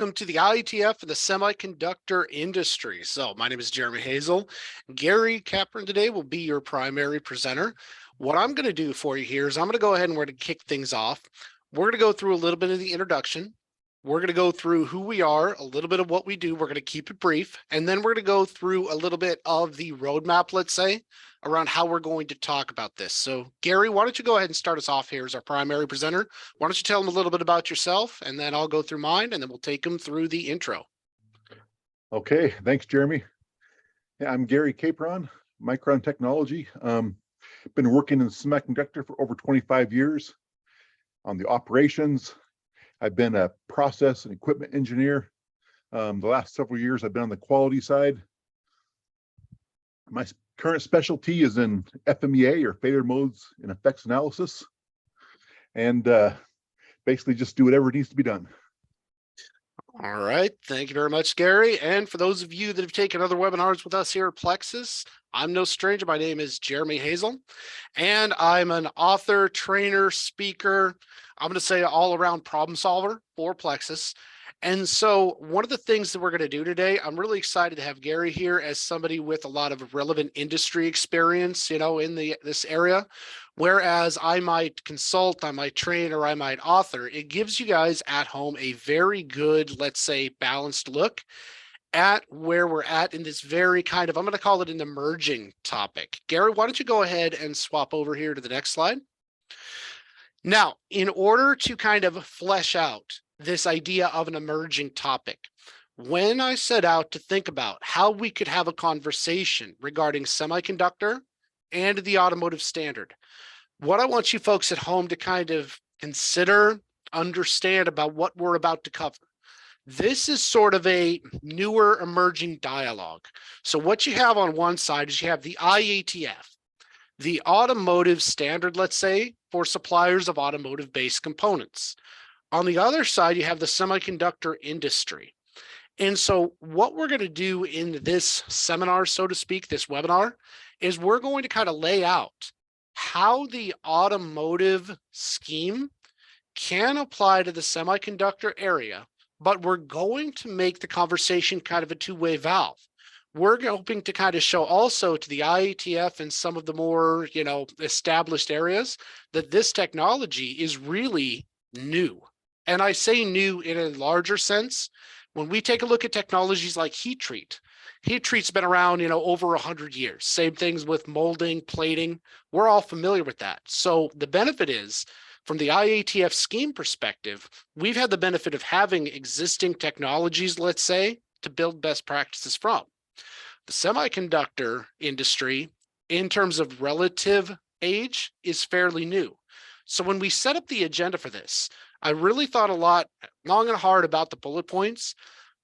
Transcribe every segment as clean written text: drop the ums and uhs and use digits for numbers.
Welcome to the IATF and the semiconductor industry. So my name is Jeremy Hazel. Gary Capron today will be your primary presenter. What I'm going to do for you here is I'm going to go ahead and we're going to kick things off. We're going to go through a little bit of the introduction. We're going to go through who we are, a little bit of what we do. We're going to keep it brief. And then we're going to go through a little bit of the roadmap, let's say, around how we're going to talk about this. So Gary, why don't you go ahead and start us off here as our primary presenter? Why don't you tell them a little bit about yourself, and then I'll go through mine, and then we'll take them through the intro. Okay, thanks, Jeremy. Yeah, I'm Gary Capron, Micron Technology. Been working in semiconductor for over 25 years on the operations. I've been a process and equipment engineer. The last several years, I've been on the quality side. My current specialty is in FMEA, or failure modes and effects analysis, and basically just do whatever needs to be done. All right, thank you very much, Gary. And for those of you that have taken other webinars with us here at Plexus, I'm no stranger. My name is Jeremy Hazel, and I'm an author, trainer, speaker. I'm going to say all-around problem solver for Plexus. And so one of the things that we're going to do today, I'm really excited to have Gary here as somebody with a lot of relevant industry experience, in this area. Whereas I might consult, I might train, or I might author, it gives you guys at home a very good, let's say, balanced look at where we're at in this very kind of, I'm going to call it an emerging topic. Gary, why don't you go ahead and swap over here to the next slide? Now, in order to kind of flesh out this idea of an emerging topic, when I set out to think about how we could have a conversation regarding semiconductor and the automotive standard, what I want you folks at home to kind of consider, understand about what we're about to cover. This is sort of a newer emerging dialogue. So what you have on one side is you have the IATF, the automotive standard, let's say, for suppliers of automotive-based components. On the other side, you have the semiconductor industry. And so what we're going to do in this seminar, so to speak, this webinar, is we're going to kind of lay out how the automotive scheme can apply to the semiconductor area, but we're going to make the conversation kind of a two-way valve. We're hoping to kind of show also to the IATF and some of the more, established areas that this technology is really new. And I say new in a larger sense. When we take a look at technologies like heat treat's been around, over 100 years. Same things with molding, plating. We're all familiar with that. So the benefit is, from the IATF scheme perspective, we've had the benefit of having existing technologies, let's say, to build best practices from. The semiconductor industry, in terms of relative age, is fairly new. So when we set up the agenda for this, I really thought a lot, long and hard, about the bullet points.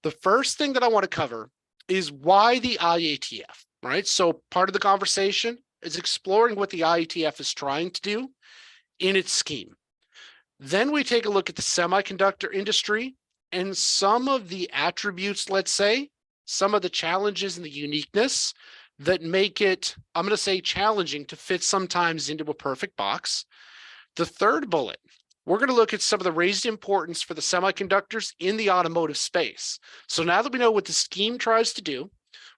The first thing that I want to cover is why the IATF, right? So part of the conversation is exploring what the IATF is trying to do in its scheme. Then we take a look at the semiconductor industry and some of the attributes, let's say, some of the challenges and the uniqueness that make it, I'm going to say, challenging to fit sometimes into a perfect box. The third bullet, we're going to look at some of the raised importance for the semiconductors in the automotive space. So now that we know what the scheme tries to do,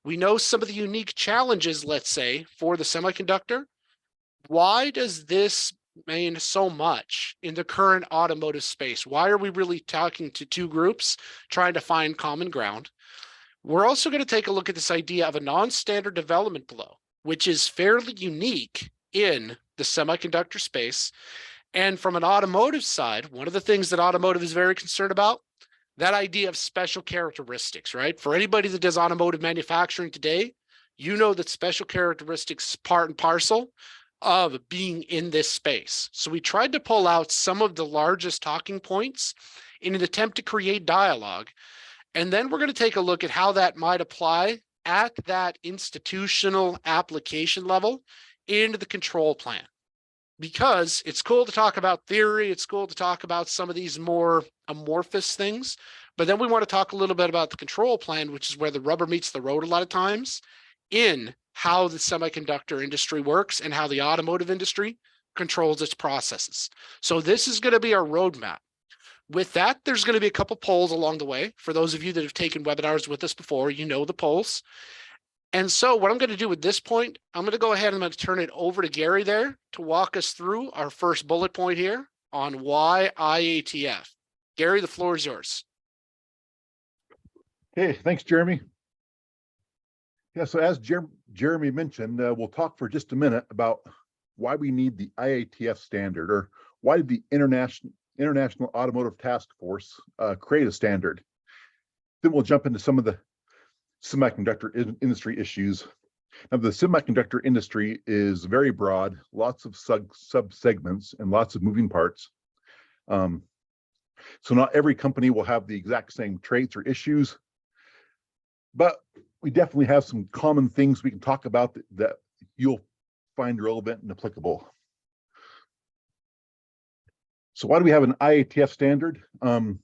we know some of the unique challenges, let's say, for the semiconductor. Why does this mean so much in the current automotive space? Why are we really talking to two groups trying to find common ground? We're also going to take a look at this idea of a non-standard development flow, which is fairly unique in the semiconductor space. And from an automotive side, one of the things that automotive is very concerned about, that idea of special characteristics, right? For anybody that does automotive manufacturing today, you know that special characteristics is part and parcel of being in this space. So we tried to pull out some of the largest talking points in an attempt to create dialogue. And then we're going to take a look at how that might apply at that institutional application level into the control plan. Because it's cool to talk about theory, it's cool to talk about some of these more amorphous things, but then we want to talk a little bit about the control plan, which is where the rubber meets the road a lot of times, in how the semiconductor industry works and how the automotive industry controls its processes. So this is going to be our roadmap. With that, there's going to be a couple polls along the way. For those of you that have taken webinars with us before, you know the polls. And so what I'm going to do at this point, I'm going to go ahead and I'm going to turn it over to Gary there to walk us through our first bullet point here on why IATF. Gary, the floor is yours. Okay, thanks, Jeremy. Yeah, so as Jeremy mentioned, we'll talk for just a minute about why we need the IATF standard, or why did the International Automotive Task Force create a standard. Then we'll jump into some of the semiconductor industry issues. Now, the semiconductor industry is very broad, lots of sub-segments and lots of moving parts. So not every company will have the exact same traits or issues, but we definitely have some common things we can talk about that you'll find relevant and applicable. So why do we have an IATF standard? So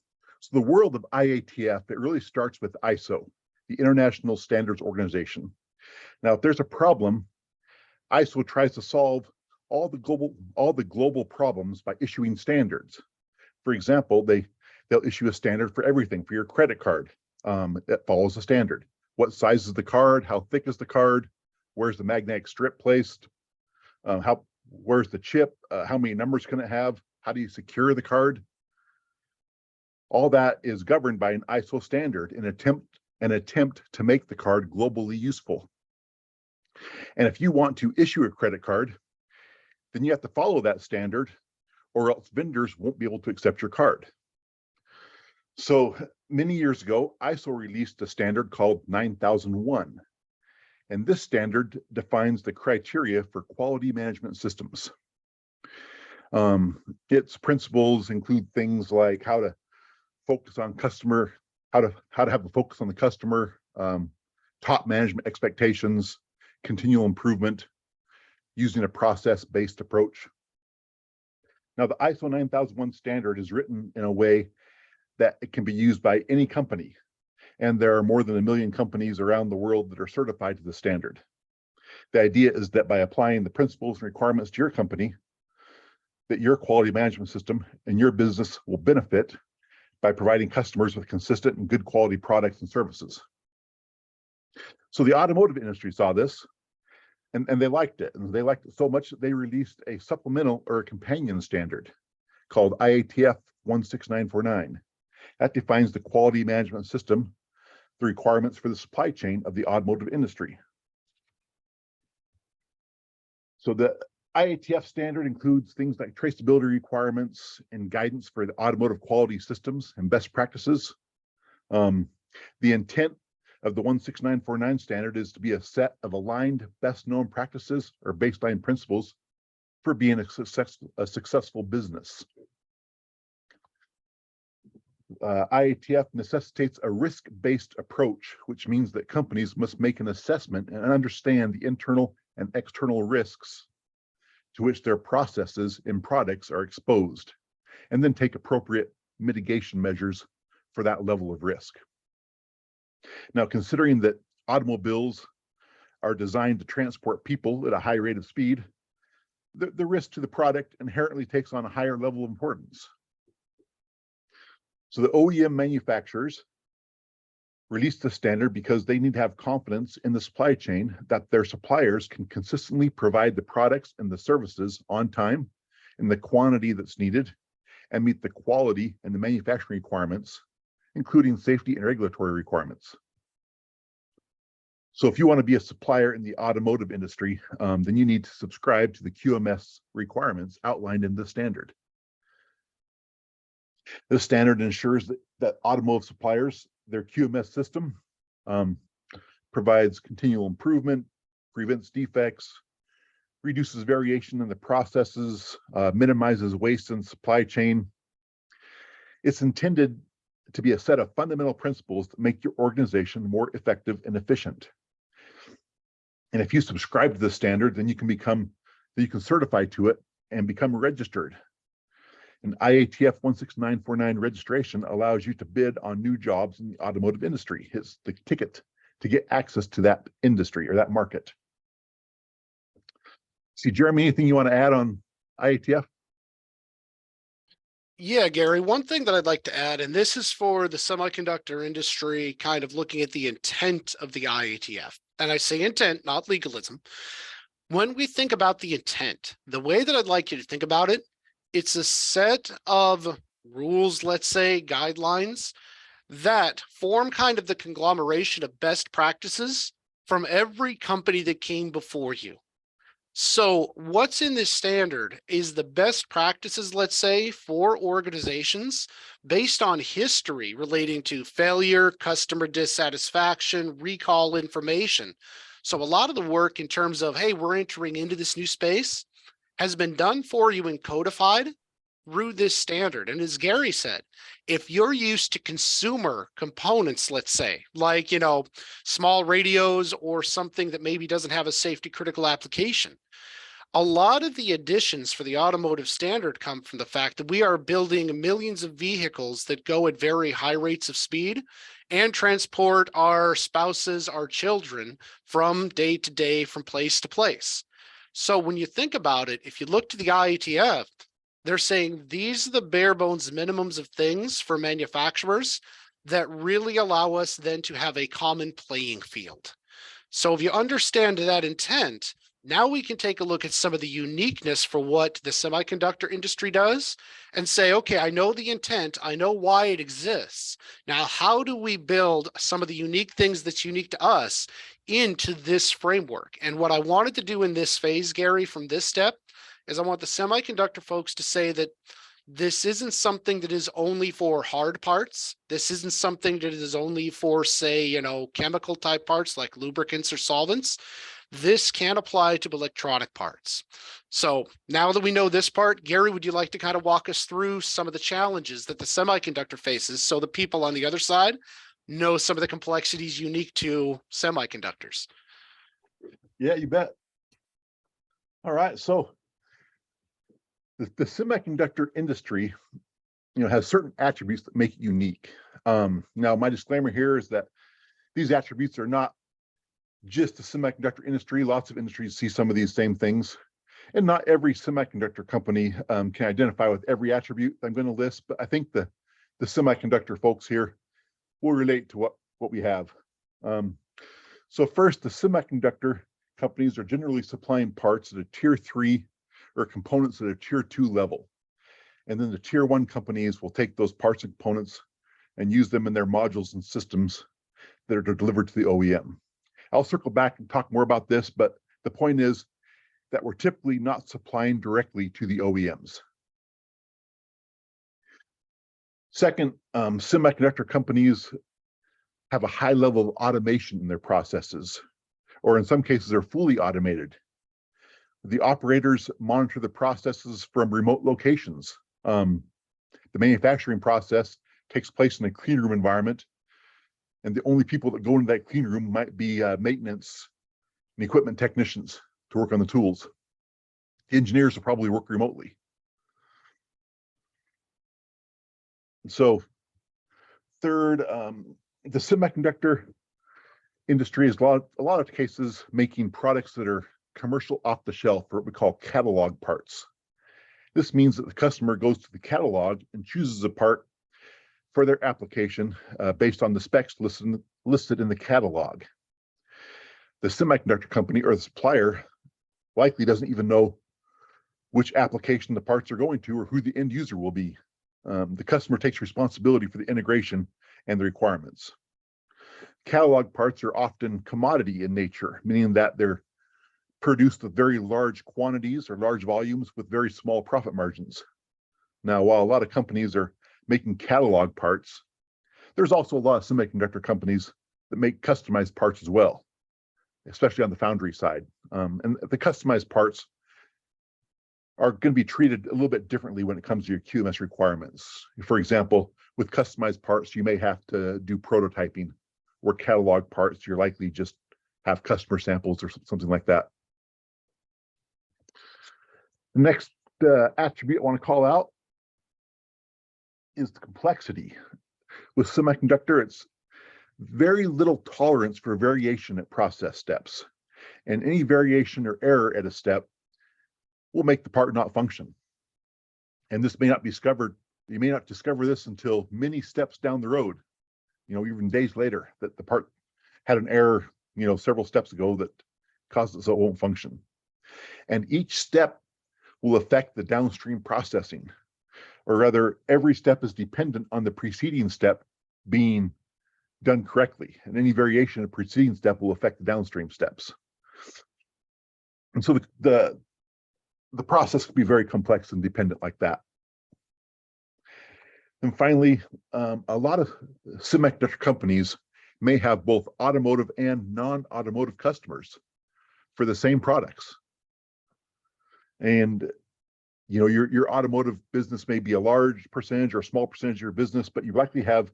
the world of IATF, it really starts with ISO, the International Standards Organization. Now, if there's a problem, ISO tries to solve all the global problems by issuing standards. For example, they'll issue a standard for everything. For your credit card, that follows the standard. What size is the card? How thick is the card? Where's the magnetic strip placed? Where's the chip? How many numbers can it have? How do you secure the card? All that is governed by an ISO standard, an attempt to make the card globally useful. And if you want to issue a credit card, then you have to follow that standard, or else vendors won't be able to accept your card. So many years ago, ISO released a standard called 9001. And this standard defines the criteria for quality management systems. Its principles include things like how to focus on customer, how to have a focus on the customer, top management expectations, continual improvement, using a process-based approach. Now, the ISO 9001 standard is written in a way that it can be used by any company. And there are more than 1 million companies around the world that are certified to the standard. The idea is that by applying the principles and requirements to your company, that your quality management system and your business will benefit by providing customers with consistent and good quality products and services. So the automotive industry saw this, and they liked it. And they liked it so much that they released a supplemental or a companion standard called IATF 16949. That defines the quality management system, the requirements for the supply chain of the automotive industry. So the IATF standard includes things like traceability requirements and guidance for the automotive quality systems and best practices. The intent of the 16949 standard is to be a set of aligned best known practices or baseline principles for being a successful business. IATF necessitates a risk-based approach, which means that companies must make an assessment and understand the internal and external risks to which their processes and products are exposed, and then take appropriate mitigation measures for that level of risk. Now, considering that automobiles are designed to transport people at a high rate of speed, the risk to the product inherently takes on a higher level of importance. So the OEM manufacturers released the standard because they need to have confidence in the supply chain that their suppliers can consistently provide the products and the services on time in the quantity that's needed and meet the quality and the manufacturing requirements, including safety and regulatory requirements. So if you want to be a supplier in the automotive industry, then you need to subscribe to the QMS requirements outlined in the standard. This standard ensures that automotive suppliers, their QMS system, provides continual improvement, prevents defects, reduces variation in the processes, minimizes waste in supply chain. It's intended to be a set of fundamental principles that make your organization more effective and efficient. And if you subscribe to this standard, then you can certify to it and become registered. An IATF 16949 registration allows you to bid on new jobs in the automotive industry. It's the ticket to get access to that industry or that market. See, Jeremy, anything you want to add on IATF? Yeah, Gary, one thing that I'd like to add, and this is for the semiconductor industry, kind of looking at the intent of the IATF. And I say intent, not legalism. When we think about the intent, the way that I'd like you to think about it, it's a set of rules, let's say, guidelines that form kind of the conglomeration of best practices from every company that came before you. So what's in this standard is the best practices, let's say, for organizations based on history relating to failure, customer dissatisfaction, recall information. So a lot of the work in terms of, hey, we're entering into this new space has been done for you and codified through this standard. And as Gary said, if you're used to consumer components, let's say, like, small radios or something that maybe doesn't have a safety critical application, a lot of the additions for the automotive standard come from the fact that we are building millions of vehicles that go at very high rates of speed and transport our spouses, our children from day to day, from place to place. So when you think about it, if you look to the IATF, they're saying these are the bare bones minimums of things for manufacturers that really allow us then to have a common playing field. So if you understand that intent, now we can take a look at some of the uniqueness for what the semiconductor industry does and say, okay, I know the intent, I know why it exists. Now, how do we build some of the unique things that's unique to us into this framework? And what I wanted to do in this phase, Gary, from this step, is I want the semiconductor folks to say that this isn't something that is only for hard parts. This isn't something that is only for, say, chemical type parts like lubricants or solvents. This can apply to electronic parts. So now that we know this part, Gary, would you like to kind of walk us through some of the challenges that the semiconductor faces so the people on the other side know some of the complexities unique to semiconductors? Yeah, you bet. All right, so the semiconductor industry, has certain attributes that make it unique. Now, my disclaimer here is that these attributes are not just the semiconductor industry. Lots of industries see some of these same things, and not every semiconductor company can identify with every attribute I'm going to list. But I think the semiconductor folks here will relate to what we have. So first, the semiconductor companies are generally supplying parts at a tier 3 or components at a tier 2 level. And then the tier 1 companies will take those parts and components and use them in their modules and systems that are delivered to the OEM. I'll circle back and talk more about this, but the point is that we're typically not supplying directly to the OEMs. Second, semiconductor companies have a high level of automation in their processes, or in some cases are fully automated. The operators monitor the processes from remote locations. The manufacturing process takes place in a clean room environment, and the only people that go into that clean room might be maintenance and equipment technicians to work on the tools. The engineers will probably work remotely. So third, the semiconductor industry is a lot of cases making products that are commercial off the shelf, or what we call catalog parts. This means that the customer goes to the catalog and chooses a part for their application based on the specs listed in the catalog. The semiconductor company or the supplier likely doesn't even know which application the parts are going to or who the end user will be. The customer takes responsibility for the integration and the requirements. Catalog parts are often commodity in nature, meaning that they're produced with very large quantities or large volumes with very small profit margins. Now, while a lot of companies are making catalog parts, there's also a lot of semiconductor companies that make customized parts as well, especially on the foundry side. And the customized parts are going to be treated a little bit differently when it comes to your QMS requirements. For example, with customized parts, you may have to do prototyping, where catalog parts, you're likely just have customer samples or something like that. The next attribute I want to call out is the complexity. With semiconductor, it's very little tolerance for variation at process steps. And any variation or error at a step will make the part not function. And this may not be You may not discover this until many steps down the road, even days later, that the part had an error, several steps ago that caused it so it won't function. And each step will affect the downstream processing, or rather, every step is dependent on the preceding step being done correctly, and any variation of preceding step will affect the downstream steps. And so the process can be very complex and dependent like that. And finally, a lot of semiconductor companies may have both automotive and non-automotive customers for the same products. And your automotive business may be a large percentage or a small percentage of your business, but you likely have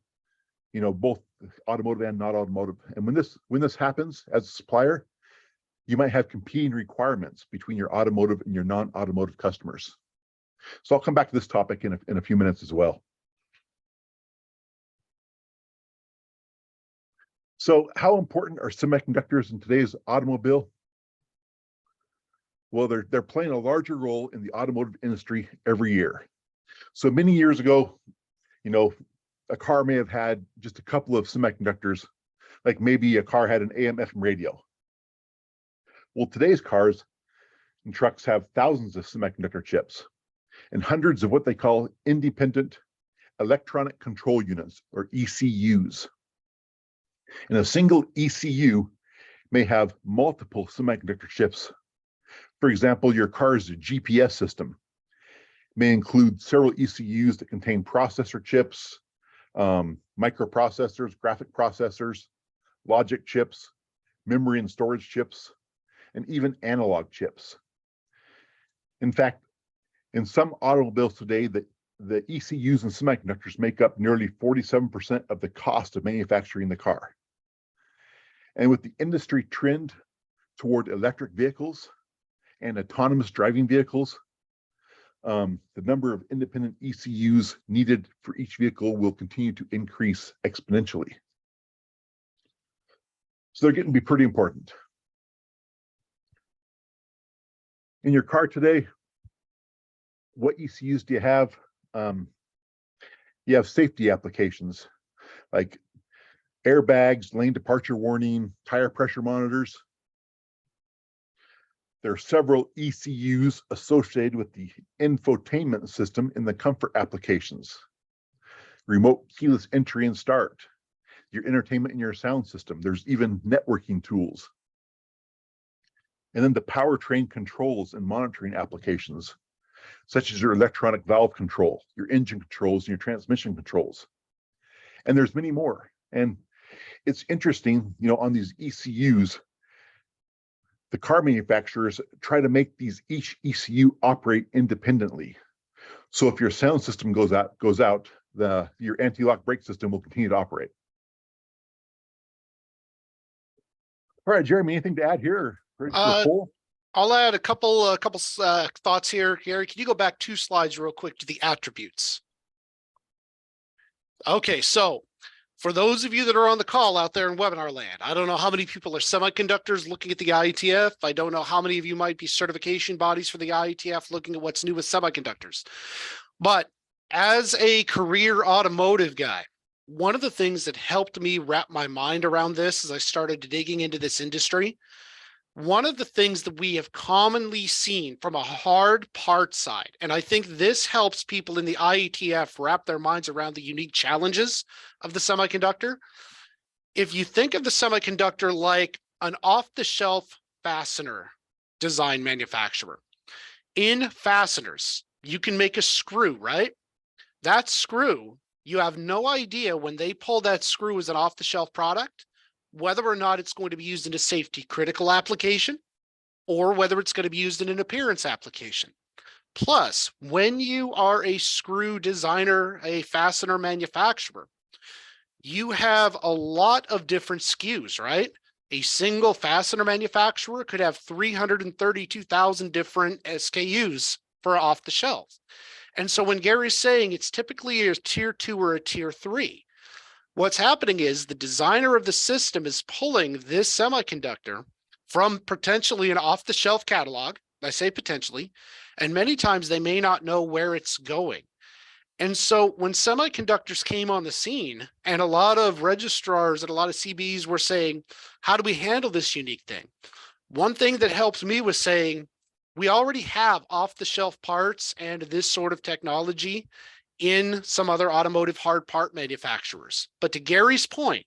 both automotive and not automotive. And when this happens as a supplier, you might have competing requirements between your automotive and your non-automotive customers. So I'll come back to this topic in a few minutes as well. So how important are semiconductors in today's automobile? Well, they're playing a larger role in the automotive industry every year. So many years ago, a car may have had just a couple of semiconductors, like maybe a car had an AM/FM radio. Well, today's cars and trucks have thousands of semiconductor chips and hundreds of what they call independent electronic control units, or ECUs. And a single ECU may have multiple semiconductor chips. For example, your car's GPS system may include several ECUs that contain processor chips, microprocessors, graphic processors, logic chips, memory and storage chips, and even analog chips. In fact, in some automobiles today, the ECUs and semiconductors make up nearly 47% of the cost of manufacturing the car. And with the industry trend toward electric vehicles and autonomous driving vehicles, the number of independent ECUs needed for each vehicle will continue to increase exponentially. So they're getting to be pretty important. In your car today, what ECUs do you have? You have safety applications like airbags, lane departure warning, tire pressure monitors. There are several ECUs associated with the infotainment system in the comfort applications. Remote keyless entry and start, your entertainment and your sound system. There's even networking tools. And then the powertrain controls and monitoring applications, such as your electronic valve control, your engine controls, and your transmission controls. And there's many more. And it's interesting, on these ECUs, the car manufacturers try to make each ECU operate independently. So if your sound system goes out, your anti-lock brake system will continue to operate. All right, Jeremy, anything to add here? I'll add a couple thoughts here. Gary, can you go back 2 slides real quick to the attributes? Okay, so for those of you that are on the call out there in webinar land, I don't know how many people are semiconductors looking at the IATF. I don't know how many of you might be certification bodies for the IATF looking at what's new with semiconductors. But as a career automotive guy, one of the things that helped me wrap my mind around this as I started digging into this industry, one of the things that we have commonly seen from a hard part side, and I think this helps people in the IATF wrap their minds around the unique challenges of the semiconductor. If you think of the semiconductor like an off-the-shelf fastener design manufacturer, in fasteners, you can make a screw, right? That screw, you have no idea when they pull that screw as an off-the-shelf product, whether or not it's going to be used in a safety critical application or whether it's going to be used in an appearance application. Plus, when you are a screw designer, a fastener manufacturer, you have a lot of different SKUs, right? A single fastener manufacturer could have 332,000 different SKUs for off the shelf. And so when Gary's saying it's typically a tier 2 or a tier 3, what's happening is the designer of the system is pulling this semiconductor from potentially an off-the-shelf catalog. I say potentially, and many times they may not know where it's going. And so when semiconductors came on the scene and a lot of registrars and a lot of CBs were saying, how do we handle this unique thing? One thing that helped me was saying, we already have off the shelf parts and this sort of technology in some other automotive hard part manufacturers. But to Gary's point,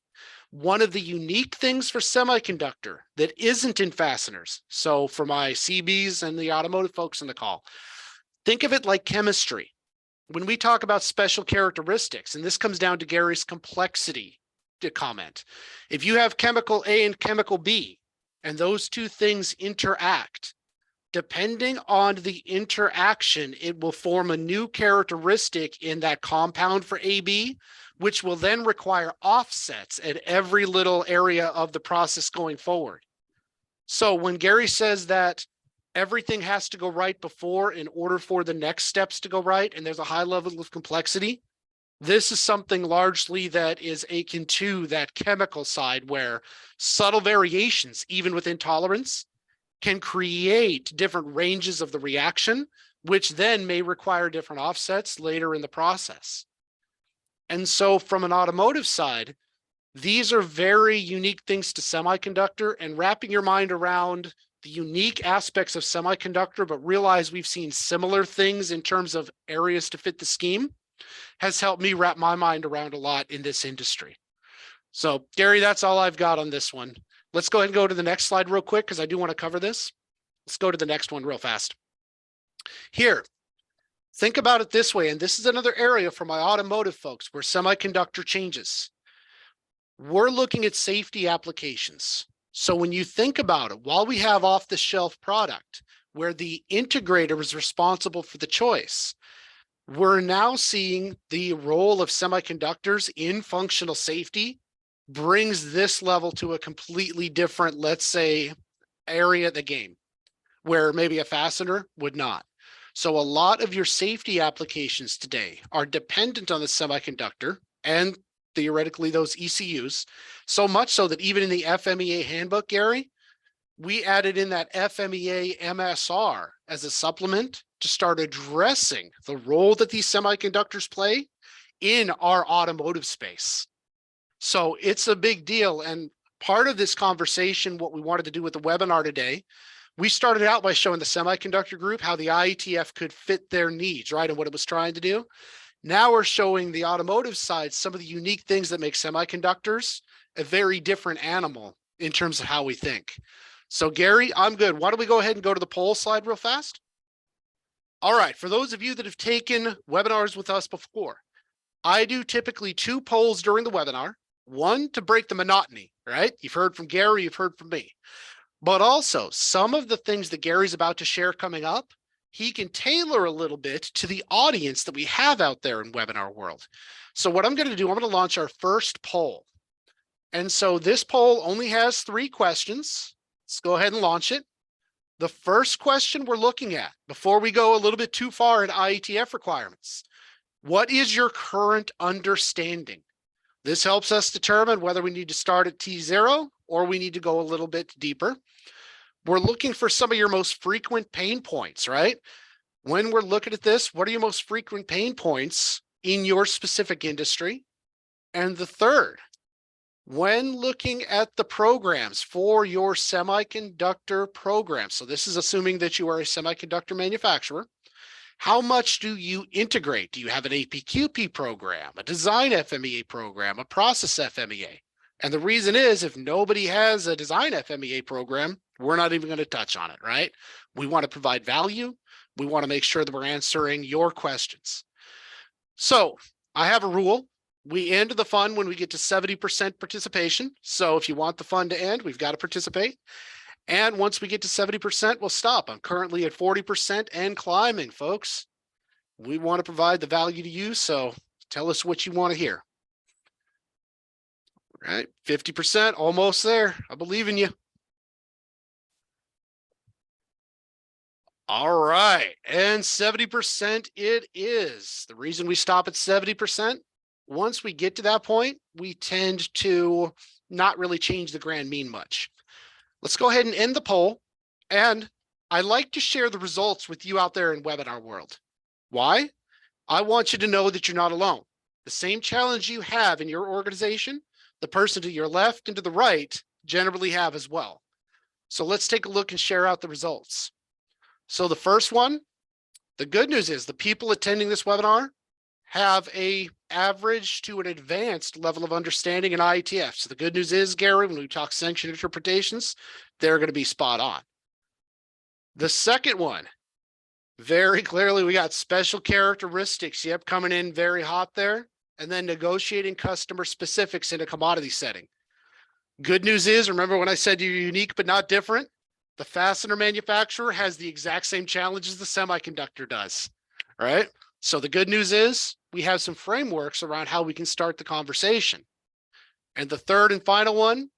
one of the unique things for semiconductor that isn't in fasteners. So for my CBs and the automotive folks in the call, think of it like chemistry. When we talk about special characteristics, and this comes down to Gary's complexity comment, if you have chemical A and chemical B, and those two things interact, depending on the interaction, it will form a new characteristic in that compound for AB, which will then require offsets at every little area of the process going forward. So when Gary says that everything has to go right before in order for the next steps to go right, and there's a high level of complexity, this is something largely that is akin to that chemical side where subtle variations, even within tolerance, can create different ranges of the reaction, which then may require different offsets later in the process. And so from an automotive side, these are very unique things to semiconductor, and wrapping your mind around the unique aspects of semiconductor, but realize we've seen similar things in terms of areas to fit the scheme, has helped me wrap my mind around a lot in this industry. So Gary, that's all I've got on this one. Let's go ahead and go to the next slide real quick because I do want to cover this. Let's go to the next one real fast. Here, think about it this way, and this is another area for my automotive folks where semiconductor changes. We're looking at safety applications. So when you think about it, while we have off-the-shelf product where the integrator is responsible for the choice, we're now seeing the role of semiconductors in functional safety brings this level to a completely different, let's say, area of the game where maybe a fastener would not. So a lot of your safety applications today are dependent on the semiconductor and theoretically those ECUs, so much so that even in the FMEA handbook, Gary, we added in that FMEA MSR as a supplement to start addressing the role that these semiconductors play in our automotive space. So it's a big deal. And part of this conversation, what we wanted to do with the webinar today, we started out by showing the semiconductor group how the IATF could fit their needs, right? And what it was trying to do. Now we're showing the automotive side some of the unique things that make semiconductors a very different animal in terms of how we think. So Gary, I'm good. Why don't we go ahead and go to the poll slide real fast? All right, for those of you that have taken webinars with us before, I do typically 2 polls during the webinar. One to break the monotony, right? You've heard from Gary, you've heard from me. But also some of the things that Gary's about to share coming up, he can tailor a little bit to the audience that we have out there in webinar world. So what I'm going to do, I'm going to launch our first poll. And so this poll only has 3 questions. Let's go ahead and launch it. The first question we're looking at, before we go a little bit too far in IATF requirements, what is your current understanding? This helps us determine whether we need to start at T0 or we need to go a little bit deeper. We're looking for some of your most frequent pain points, right? When we're looking at this, what are your most frequent pain points in your specific industry? And the third, when looking at the programs for your semiconductor program, so this is assuming that you are a semiconductor manufacturer, how much do you integrate? Do you have an APQP program, a design FMEA program, a process FMEA? And the reason is if nobody has a design FMEA program, we're not even going to touch on it, right? We want to provide value. We want to make sure that we're answering your questions. So I have a rule. We end the fun when we get to 70% participation. So if you want the fun to end, we've got to participate. And once we get to 70%, we'll stop. I'm currently at 40% and climbing, folks. We want to provide the value to you. So tell us what you want to hear. All right, 50%, almost there. I believe in you. All right, and 70% it is. The reason we stop at 70%, once we get to that point, we tend to not really change the grand mean much. Let's go ahead and end the poll. And I like to share the results with you out there in webinar world. Why? I want you to know that you're not alone. The same challenge you have in your organization, the person to your left and to the right generally have as well. So let's take a look and share out the results. So the first one, the good news is the people attending this webinar have a average to an advanced level of understanding in IATF. So the good news is, Gary, when we talk sanction interpretations, they're going to be spot on. The second one, very clearly, we got special characteristics. Yep, coming in very hot there. And then negotiating customer specifics in a commodity setting. Good news is, remember when I said you're unique but not different? The fastener manufacturer has the exact same challenges the semiconductor does, right? So the good news is we have some frameworks around how we can start the conversation. And the third and final one,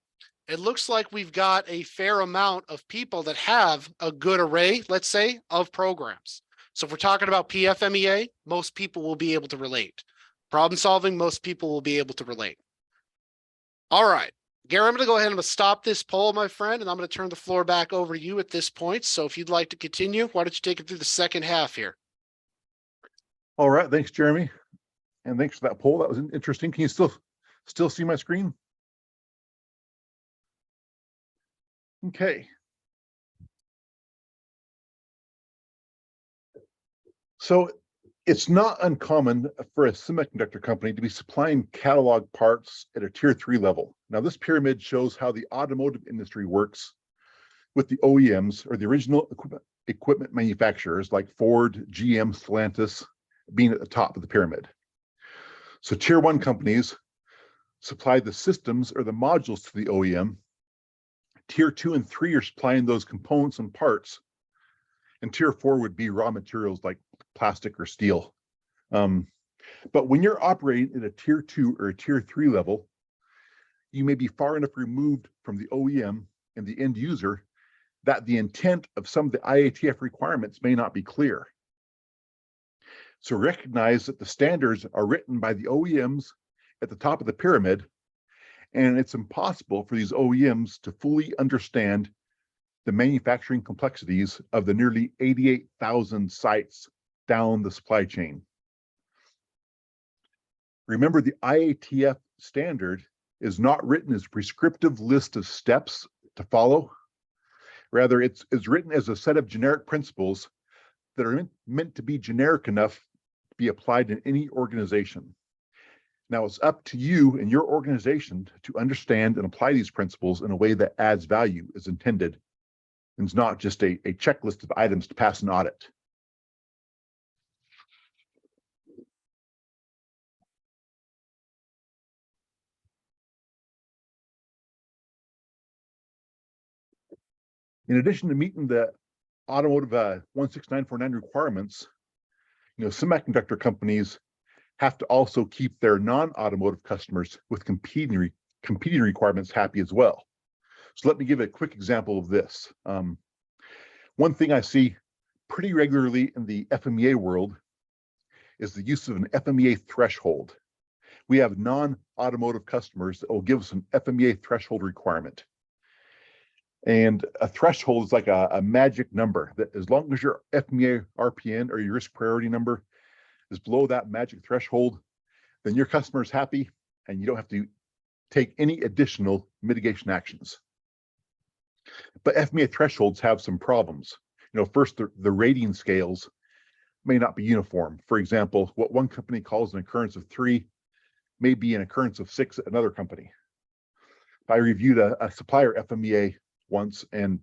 it looks like we've got a fair amount of people that have a good array, let's say, of programs. So if we're talking about PFMEA, most people will be able to relate. Problem solving, most people will be able to relate. All right, Gary, I'm going to go ahead and I'm going to stop this poll, my friend, and I'm going to turn the floor back over to you at this point. So if you'd like to continue, why don't you take it through the second half here? All right, thanks, Jeremy. And thanks for that poll. That was interesting. Can you still see my screen? Okay. So it's not uncommon for a semiconductor company to be supplying catalog parts at a tier 3 level. Now, this pyramid shows how the automotive industry works with the OEMs, or the original equipment manufacturers like Ford, GM, Stellantis, being at the top of the pyramid. So tier 1 companies supply the systems or the modules to the OEM. Tier 2 and 3 are supplying those components and parts. And tier 4 would be raw materials like plastic or steel. But when you're operating at a tier 2 or a tier 3 level, you may be far enough removed from the OEM and the end user that the intent of some of the IATF requirements may not be clear. So recognize that the standards are written by the OEMs at the top of the pyramid, and it's impossible for these OEMs to fully understand the manufacturing complexities of the nearly 88,000 sites down the supply chain. Remember, the IATF standard is not written as a prescriptive list of steps to follow. Rather, it's written as a set of generic principles that are meant to be generic enough to be applied in any organization. Now, it's up to you and your organization to understand and apply these principles in a way that adds value as intended, and it's not just a checklist of items to pass an audit. In addition to meeting the automotive 16949 requirements, semiconductor companies have to also keep their non-automotive customers with competing requirements happy as well. So let me give a quick example of this. One thing I see pretty regularly in the FMEA world is the use of an FMEA threshold. We have non-automotive customers that will give us an FMEA threshold requirement. And a threshold is like a magic number that as long as your FMEA RPN or your risk priority number is below that magic threshold, then your customer is happy and you don't have to take any additional mitigation actions. But FMEA thresholds have some problems. First, the rating scales may not be uniform. For example, what one company calls an occurrence of 3 may be an occurrence of 6 at another company. I reviewed a supplier FMEA once, and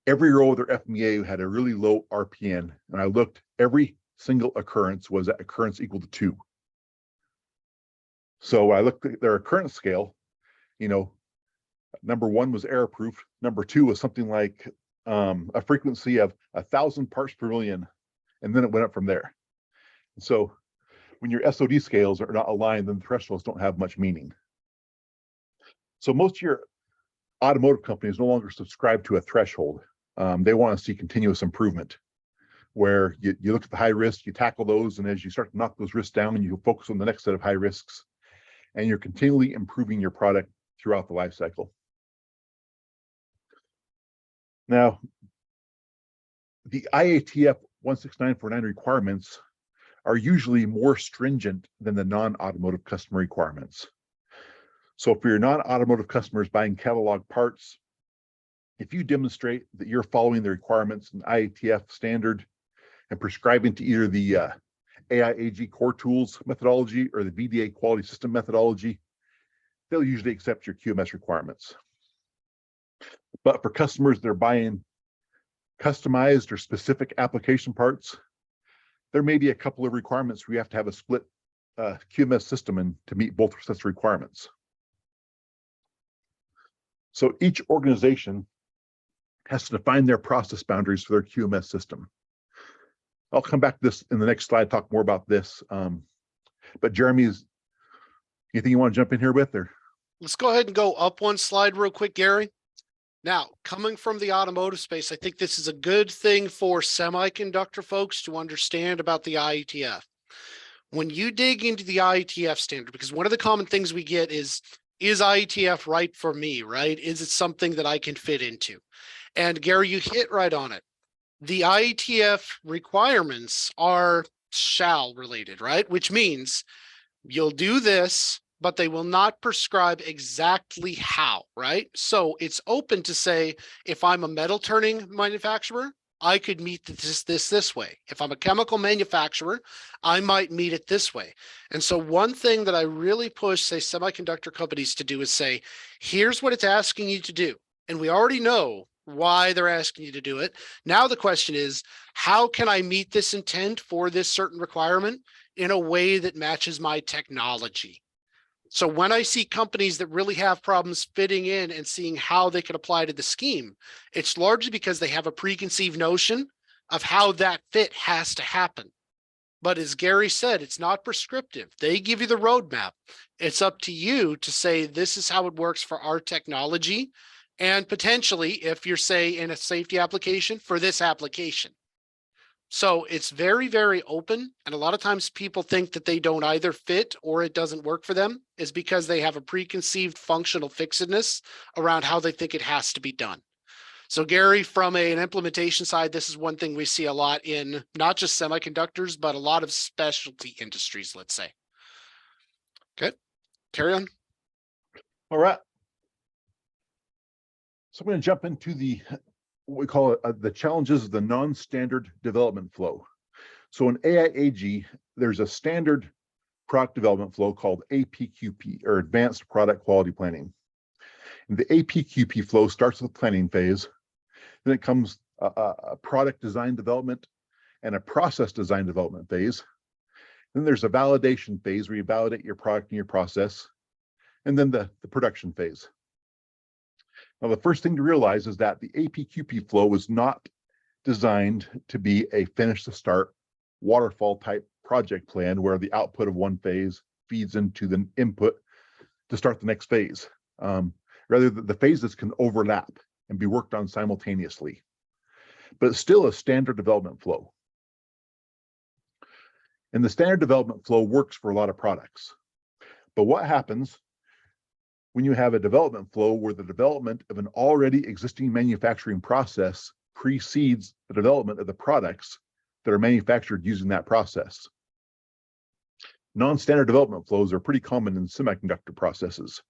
every row of their FMEA had a really low RPN, and I looked, every single occurrence was at occurrence equal to 2. So I looked at their occurrence scale, number 1 was error proof, number 2 was something like a frequency of 1,000 parts per million, and then it went up from there. And so when your SOD scales are not aligned, then the thresholds don't have much meaning. So most of your automotive companies no longer subscribe to a threshold. They want to see continuous improvement, where you look at the high risks, you tackle those, and as you start to knock those risks down, you focus on the next set of high risks, and you're continually improving your product throughout the life cycle. Now, the IATF 16949 requirements are usually more stringent than the non-automotive customer requirements. So for your non-automotive customers buying catalog parts, if you demonstrate that you're following the requirements in IATF standard and prescribing to either the AIAG core tools methodology or the VDA quality system methodology, they'll usually accept your QMS requirements. But for customers that are buying customized or specific application parts, there may be a couple of requirements where you have to have a split QMS system and to meet both sets of requirements. So each organization has to define their process boundaries for their QMS system. I'll come back to this in the next slide, talk more about this. But Jeremy, is anything you want to jump in here with? Or Let's go ahead and go up one slide real quick, Gary. Now, coming from the automotive space, I think this is a good thing for semiconductor folks to understand about the IATF. When you dig into the IATF standard, because one of the common things we get is IATF right for me, right? Is it something that I can fit into? And Gary, you hit right on it. The IATF requirements are shall related, right? Which means you'll do this, but they will not prescribe exactly how, right? So it's open to say, if I'm a metal turning manufacturer, I could meet this way. If I'm a chemical manufacturer, I might meet it this way. And so one thing that I really push, say, semiconductor companies to do is say, here's what it's asking you to do. And we already know why they're asking you to do it. Now the question is, how can I meet this intent for this certain requirement in a way that matches my technology? So when I see companies that really have problems fitting in and seeing how they can apply to the scheme, it's largely because they have a preconceived notion of how that fit has to happen. But as Gary said, it's not prescriptive. They give you the roadmap. It's up to you to say, this is how it works for our technology. And potentially, if you're, say, in a safety application, for this application. So it's very, very open. And a lot of times people think that they don't either fit or it doesn't work for them is because they have a preconceived functional fixedness around how they think it has to be done. So Gary, from an implementation side, this is one thing we see a lot in not just semiconductors, but a lot of specialty industries, let's say. Okay, carry on. all right. So I'm going to jump into what we call the challenges of the non-standard development flow. So in AIAG, there's a standard product development flow called APQP, or Advanced Product Quality Planning. And the APQP flow starts with the planning phase. Then it comes a product design development and a process design development phase. Then there's a validation phase where you validate your product and your process. And then the production phase. Now, the first thing to realize is that the APQP flow was not designed to be a finish to start waterfall type project plan where the output of one phase feeds into the input to start the next phase. Rather, the phases can overlap and be worked on simultaneously, but it's still a standard development flow. And the standard development flow works for a lot of products. But what happens when you have a development flow where the development of an already existing manufacturing process precedes the development of the products that are manufactured using that process? Non-standard development flows are pretty common in semiconductor processes.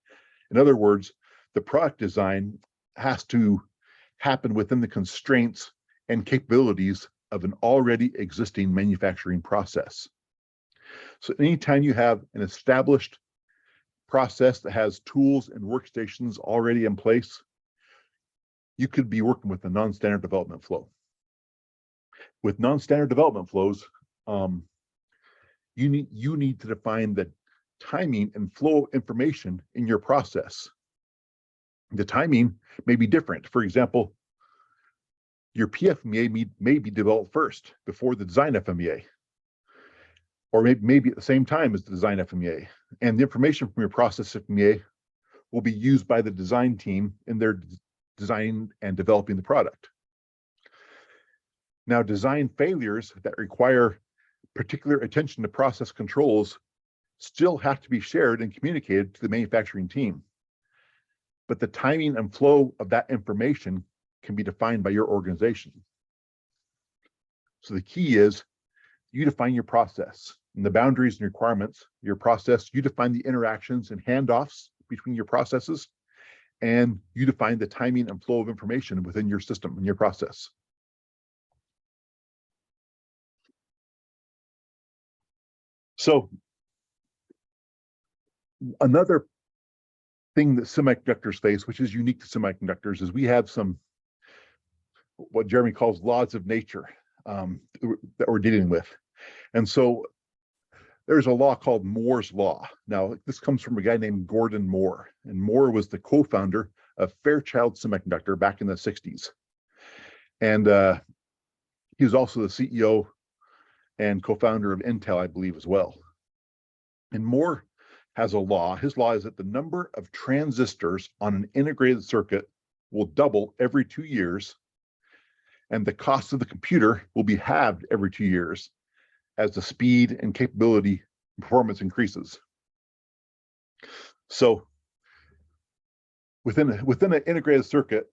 In other words, the product design has to happen within the constraints and capabilities of an already existing manufacturing process. So anytime you have an established process that has tools and workstations already in place, you could be working with a non-standard development flow. With non-standard development flows, you need to define the timing and flow of information in your process. The timing may be different. For example, your PFMEA may be developed first before the design FMEA, or maybe at the same time as the design FMEA. And the information from your process FMEA will be used by the design team in their design and developing the product. Now, design failures that require particular attention to process controls still have to be shared and communicated to the manufacturing team. But the timing and flow of that information can be defined by your organization. So the key is you define your process and the boundaries and requirements, your process, you define the interactions and handoffs between your processes, and you define the timing and flow of information within your system and your process. So another thing that semiconductors face, which is unique to semiconductors, is we have some, what Jeremy calls laws of nature that we're dealing with. And so there's a law called Moore's Law. Now, this comes from a guy named Gordon Moore, and Moore was the co-founder of Fairchild Semiconductor back in the 60s. And he was also the CEO and co-founder of Intel, I believe, as well. And Moore has a law. His law is that the number of transistors on an integrated circuit will double every 2 years, and the cost of the computer will be halved every 2 years as the speed and capability and performance increases. So within an integrated circuit,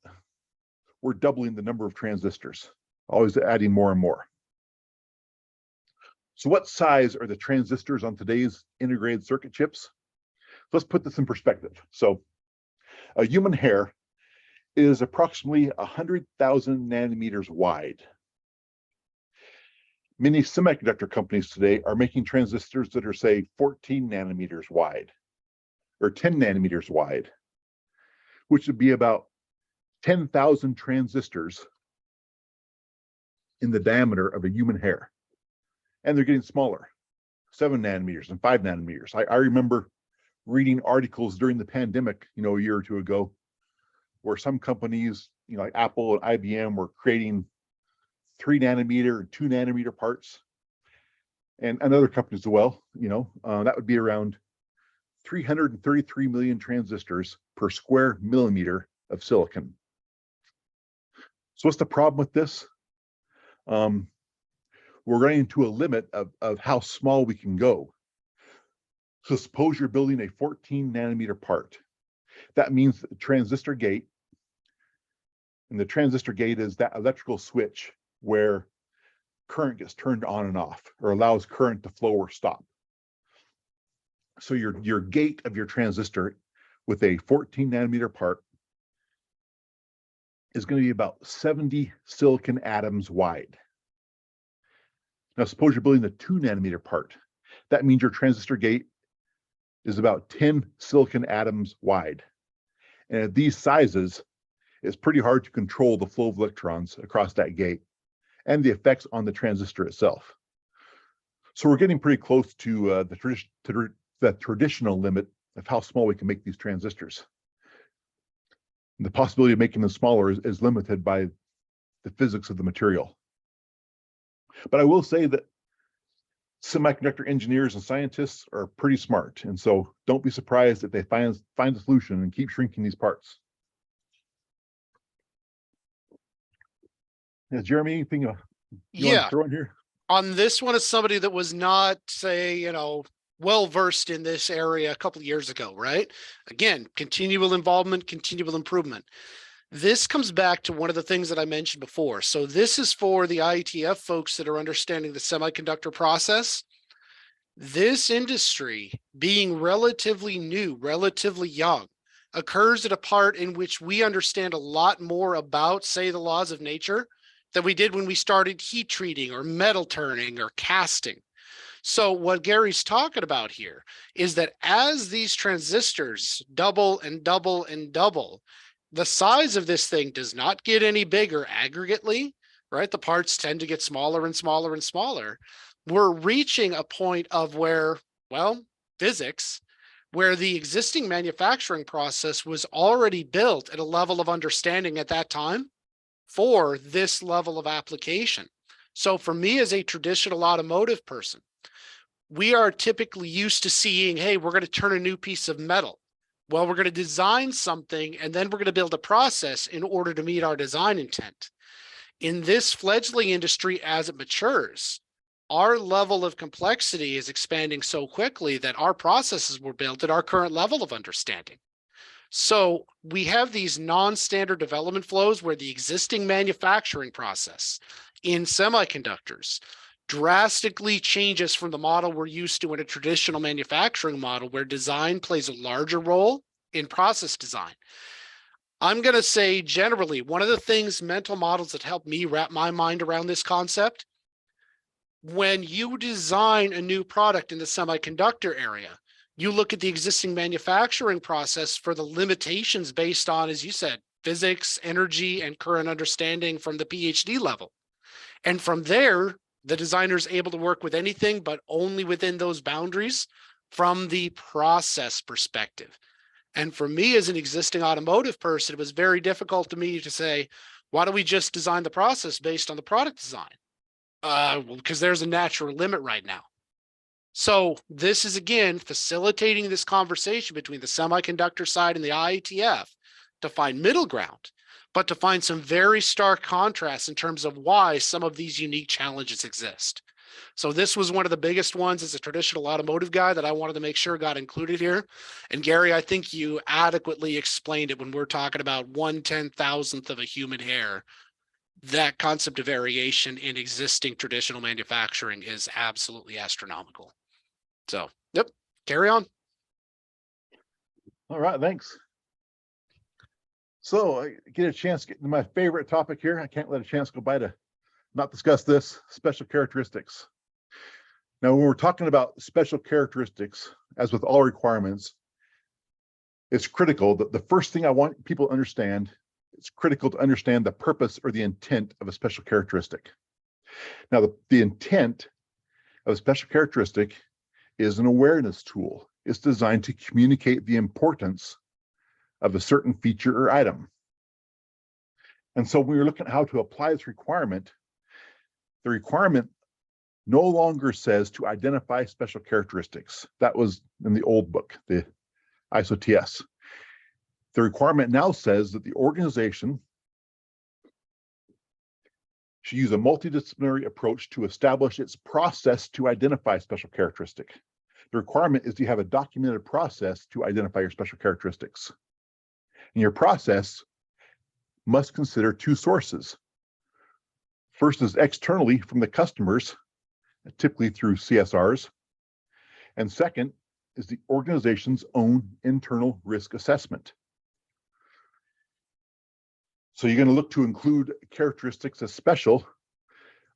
we're doubling the number of transistors, always adding more and more. So what size are the transistors on today's integrated circuit chips? Let's put this in perspective. So a human hair is approximately 100,000 nanometers wide. Many semiconductor companies today are making transistors that are, say, 14 nanometers wide or 10 nanometers wide, which would be about 10,000 transistors in the diameter of a human hair. And they're getting smaller, 7 nanometers and 5 nanometers. I remember reading articles during the pandemic, a year or two ago, where some companies, like Apple and IBM, were creating 3 nanometer and 2 nanometer parts, and other companies as well. That would be around 333 million transistors per square millimeter of silicon. So what's the problem with this? We're running into a limit of how small we can go. So suppose you're building a 14 nanometer part. That means the transistor gate, and the transistor gate is that electrical switch where current gets turned on and off, or allows current to flow or stop. So your gate of your transistor with a 14 nanometer part is going to be about 70 silicon atoms wide. Now, suppose you're building a 2 nanometer part. That means your transistor gate is about 10 silicon atoms wide. And at these sizes, it's pretty hard to control the flow of electrons across that gate and the effects on the transistor itself. So we're getting pretty close to the traditional limit of how small we can make these transistors. And the possibility of making them smaller is limited by the physics of the material. But I will say that semiconductor engineers and scientists are pretty smart, and so don't be surprised if they find a solution and keep shrinking these parts. Jeremy, anything you want to throw in here? On this one, as somebody that was not, say, well versed in this area a couple of years ago, right? Again, continual involvement, continual improvement. This comes back to one of the things that I mentioned before. So this is for the IATF folks that are understanding the semiconductor process. This industry, being relatively new, relatively young, occurs at a part in which we understand a lot more about, say, the laws of nature than we did when we started heat treating or metal turning or casting. So what Gary's talking about here is that as these transistors double and double and double, the size of this thing does not get any bigger aggregately, right? The parts tend to get smaller and smaller and smaller. We're reaching a point of where, physics, where the existing manufacturing process was already built at a level of understanding at that time for this level of application. So for me as a traditional automotive person, we are typically used to seeing, hey, we're going to turn a new piece of metal. Well, we're going to design something, and then we're going to build a process in order to meet our design intent. In this fledgling industry, as it matures, our level of complexity is expanding so quickly that our processes were built at our current level of understanding. So we have these non-standard development flows where the existing manufacturing process in semiconductors drastically changes from the model we're used to in a traditional manufacturing model where design plays a larger role in process design. I'm going to say generally, one of the things, mental models that help me wrap my mind around this concept, when you design a new product in the semiconductor area, you look at the existing manufacturing process for the limitations based on, as you said, physics, energy, and current understanding from the PhD level. And from there, the designer is able to work with anything, but only within those boundaries from the process perspective. And for me, as an existing automotive person, it was very difficult to me to say, why don't we just design the process based on the product design? Because there's a natural limit right now. So this is, again, facilitating this conversation between the semiconductor side and the IATF to find middle ground, but to find some very stark contrasts in terms of why some of these unique challenges exist. So this was one of the biggest ones as a traditional automotive guy that I wanted to make sure got included here. And Gary, I think you adequately explained it when we're talking about 1/10,000th of a human hair. That concept of variation in existing traditional manufacturing is absolutely astronomical. So, yep, carry on. All right, thanks. So I get a chance to get into my favorite topic here. I can't let a chance go by to not discuss this, special characteristics. Now, when we're talking about special characteristics, as with all requirements, it's critical that the first thing I want people to understand, it's critical to understand the purpose or the intent of a special characteristic. Now, the intent of a special characteristic is an awareness tool. It's designed to communicate the importance of a certain feature or item. And so when you're looking at how to apply this requirement, the requirement no longer says to identify special characteristics. That was in the old book, the ISO/TS. The requirement now says that the organization should use a multidisciplinary approach to establish its process to identify special characteristic. The requirement is you have a documented process to identify your special characteristics. And your process must consider two sources. First is externally from the customers, typically through CSRs. And second is the organization's own internal risk assessment. So you're going to look to include characteristics as special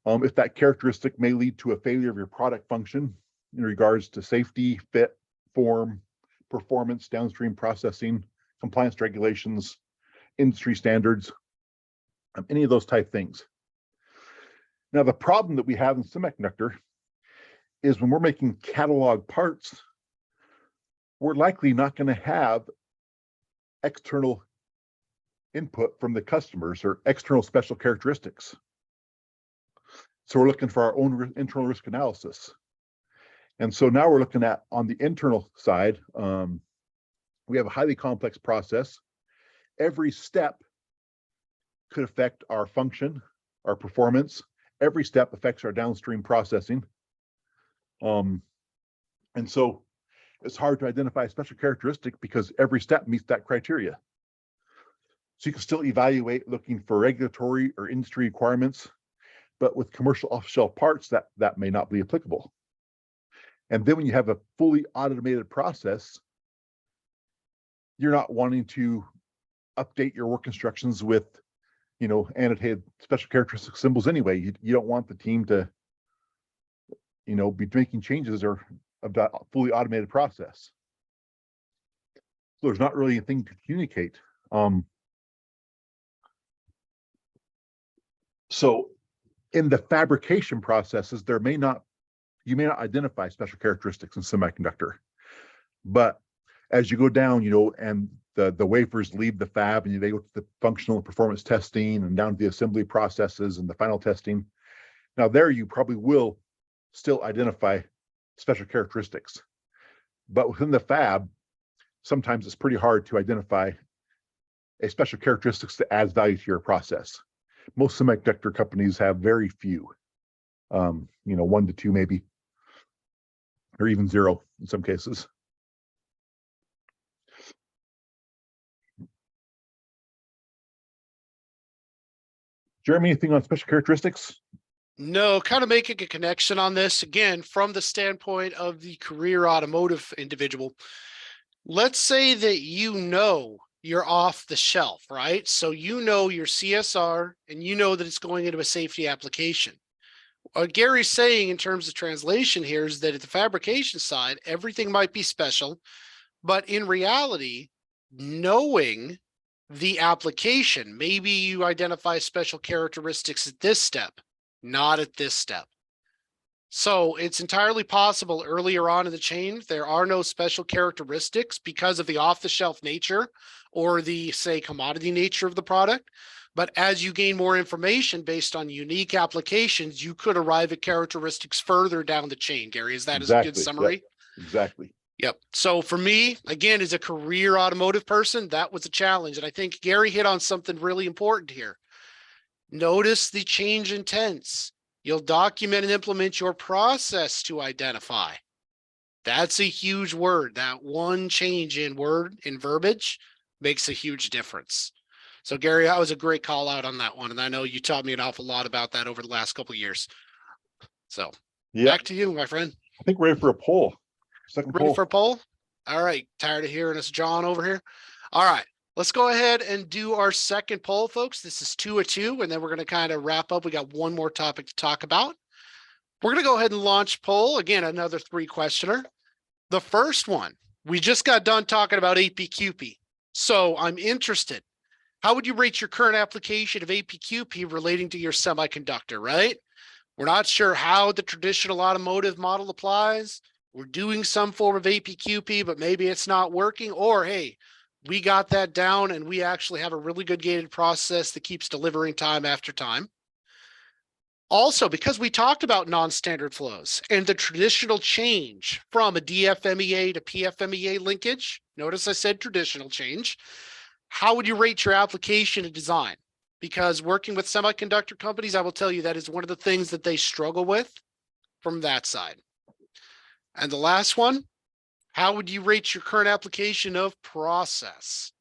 if that characteristic may lead to a failure of your product function in regards to safety, fit, form, performance, downstream processing, compliance regulations, industry standards, any of those type things. Now, the problem that we have in semiconductor is when we're making catalog parts, we're likely not going to have external input from the customers or external special characteristics. So we're looking for our own internal risk analysis. And so now we're looking at, on the internal side, we have a highly complex process. Every step could affect our function, our performance. Every step affects our downstream processing. And so it's hard to identify a special characteristic because every step meets that criteria. So you can still evaluate looking for regulatory or industry requirements, but with commercial off-the-shelf parts, that may not be applicable. And then when you have a fully automated process, you're not wanting to update your work instructions with, annotated special characteristic symbols anyway. You don't want the team to, be making changes or of that fully automated process. So there's not really anything to communicate. So in the fabrication processes, you may not identify special characteristics in semiconductor, but as you go down, and the wafers leave the fab and they go to the functional and performance testing and down to the assembly processes and the final testing. Now there you probably will still identify special characteristics, but within the fab, sometimes it's pretty hard to identify a special characteristics that adds value to your process. Most semiconductor companies have very few, 1 to 2 maybe, or even 0 in some cases. Jeremy, anything on special characteristics? No, kind of making a connection on this again from the standpoint of the career automotive individual. Let's say that you're off the shelf, right? So you know your CSR and you know that it's going into a safety application. What Gary's saying in terms of translation here is that at the fabrication side, everything might be special, but in reality, knowing the application, maybe you identify special characteristics at this step, not at this step. So it's entirely possible earlier on in the chain, there are no special characteristics because of the off-the-shelf nature or the, say, commodity nature of the product. But as you gain more information based on unique applications, you could arrive at characteristics further down the chain. Gary, is that a good Exactly. summary? Yep. Exactly. Yep. So for me, again, as a career automotive person, that was a challenge. And I think Gary hit on something really important here. Notice the change in tense. You'll document and implement your process to identify. That's a huge word. That one change in word, in verbiage, makes a huge difference. So Gary, that was a great call out on that one. And I know you taught me an awful lot about that over the last couple of years. So back to you, my friend. I think we're ready for a poll. Second Ready poll. for a poll? All right. Tired of hearing us John over here. All right. Let's go ahead and do our second poll, folks. This is 2-2, and then we're going to kind of wrap up. We got one more topic to talk about. We're going to go ahead and launch poll. Again, another 3-questioner. The first one, we just got done talking about APQP. So I'm interested. How would you rate your current application of APQP relating to your semiconductor, right? We're not sure how the traditional automotive model applies. We're doing some form of APQP, but maybe it's not working. Or, hey, we got that down and we actually have a really good gated process that keeps delivering time after time. Also, because we talked about non-standard flows and the traditional change from a DFMEA to PFMEA linkage, notice I said traditional change, how would you rate your application and design? Because working with semiconductor companies, I will tell you that is one of the things that they struggle with from that side. And the last one, how would you rate your current application of process?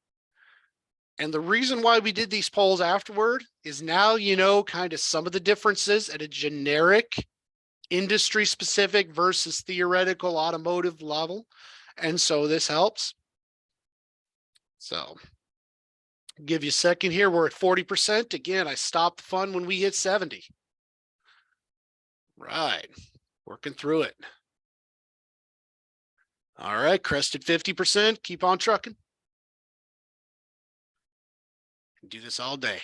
And the reason why we did these polls afterward is now you know kind of some of the differences at a generic industry specific versus theoretical automotive level. And so this helps. So give you a second here. We're at 40%. Again, I stopped the fun when we hit 70. Right. Working through it. All right. Crested 50%. Keep on trucking. Do this all day.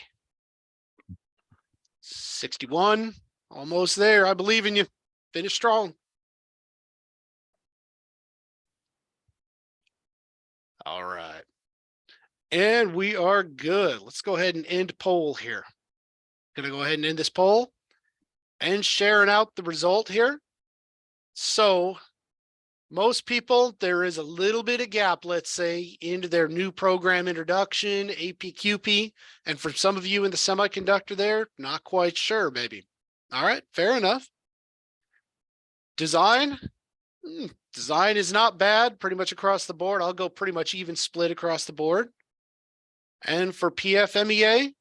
61. Almost there. I believe in you. Finish strong. All right. And we are good. Let's go ahead and end poll here. Gonna go ahead and end this poll and sharing out the result here. So most people, there is a little bit of gap, let's say, into their new program introduction, APQP. And for some of you in the semiconductor there, not quite sure, maybe. All right, fair enough. Design. Design is not bad, pretty much across the board. I'll go pretty much even split across the board. And for PFMEA,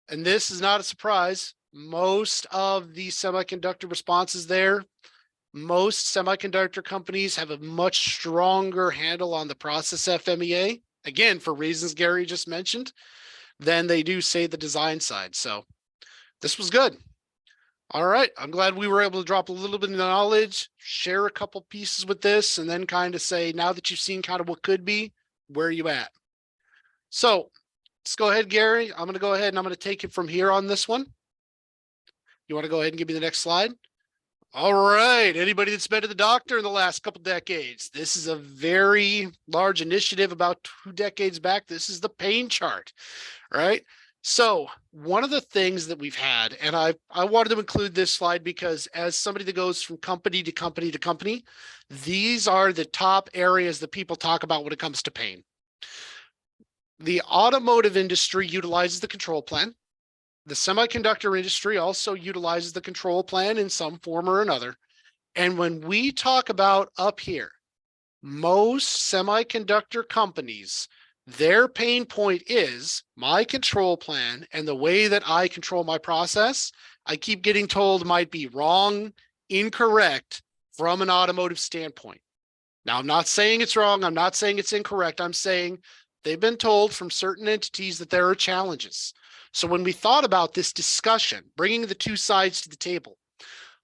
and this is not a surprise, most of the semiconductor responses there, most semiconductor companies have a much stronger handle on the process FMEA, again, for reasons Gary just mentioned, than they do, say, the design side. So this was good. All right. I'm glad we were able to drop a little bit of knowledge, share a couple pieces with this, and then kind of say, now that you've seen kind of what could be, where are you at? So let's go ahead, Gary. I'm going to go ahead and I'm going to take it from here on this one. You want to go ahead and give me the next slide? All right. Anybody that's been to the doctor in the last couple decades, this is a very large initiative about 2 decades back. This is the pain chart, right? So one of the things that we've had, and I wanted to include this slide because as somebody that goes from company to company to company, these are the top areas that people talk about when it comes to pain. The automotive industry utilizes the control plan. The semiconductor industry also utilizes the control plan in some form or another. And when we talk about up here, most semiconductor companies, their pain point is my control plan and the way that I control my process I keep getting told might be wrong, incorrect from an automotive standpoint. Now, I'm not saying it's wrong. I'm not saying it's incorrect. I'm saying they've been told from certain entities that there are challenges. So when we thought about this discussion, bringing the two sides to the table,